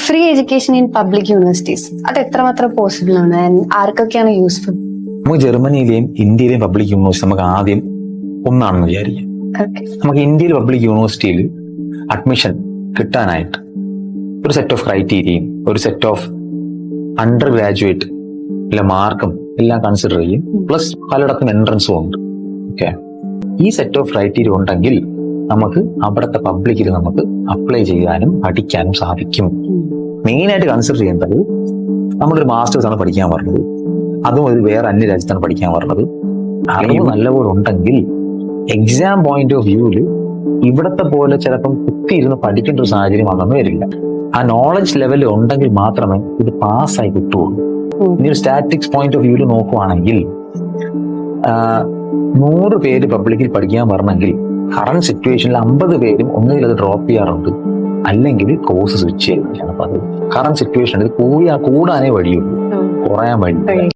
Free education in public universities അത് എത്രമാത്രം possible ആണ്, ആർക്കൊക്കെയാണ് യൂസ്ഫുൾ? നമുക്ക് ജർമ്മനിയിലെയും ഇന്ത്യയിലെയും പബ്ലിക് യൂണിവേഴ്സിറ്റി നമുക്ക് ആദ്യം ഒന്നാണെന്ന് വിചാരിക്കാം. നമുക്ക് ഇന്ത്യയിൽ പബ്ലിക് യൂണിവേഴ്സിറ്റിയിൽ അഡ്മിഷൻ കിട്ടാനായിട്ട് ഒരു സെറ്റ് ഓഫ് ക്രൈറ്റീരിയയും ഒരു സെറ്റ് ഓഫ് അണ്ടർ ഗ്രാജുവേറ്റ് മാർക്കും എല്ലാം കൺസിഡർ ചെയ്യും. പ്ലസ് പലയിടത്തും എൻട്രൻസും ഉണ്ട്. ഓക്കെ, ഈ സെറ്റ് ഓഫ് ക്രൈറ്റീരിയ ഉണ്ടെങ്കിൽ നമുക്ക് അവിടുത്തെ പബ്ലിക്കിൽ നമുക്ക് അപ്ലൈ ചെയ്യാനും പഠിക്കാനും സാധിക്കും. മെയിനായിട്ട് കൺസിഡർ ചെയ്യേണ്ടത് നമ്മളൊരു മാസ്റ്റേഴ്സ് ആണ് പഠിക്കാൻ പറഞ്ഞത്, അതും ഒരു വേറെ അന്യ രാജ്യത്താണ് പഠിക്കാൻ പറഞ്ഞത്. അറിവ് നല്ലപോലെ ഉണ്ടെങ്കിൽ എക്സാം പോയിന്റ് ഓഫ് വ്യൂവിൽ ഇവിടത്തെ പോലെ ചിലപ്പം കുത്തിയിരുന്ന് പഠിക്കേണ്ട ഒരു സാഹചര്യം അതൊന്നും വരില്ല. ആ നോളജ് ലെവൽ ഉണ്ടെങ്കിൽ മാത്രമേ ഇത് പാസ്സായി കിട്ടുള്ളൂ. ഇനി ഒരു സ്റ്റാറ്റിക്സ് പോയിന്റ് ഓഫ് വ്യൂവിൽ നോക്കുവാണെങ്കിൽ 100 പേര് പബ്ലിക്കിൽ പഠിക്കാൻ പറഞ്ഞെങ്കിൽ കറന്റ് സിറ്റുവേഷനിൽ 50 പേരും ഒന്നുകിൽ അത് ഡ്രോപ്പ് ചെയ്യാറുണ്ട്, അല്ലെങ്കിൽ കോഴ്സ് സ്വിച്ച് ചെയ്യുകയാണ്. അപ്പൊ അത് കറന്റ് സിറ്റുവേഷനിൽ കൂടാനേ വഴിയുള്ളൂ, കുറയാൻ വഴി.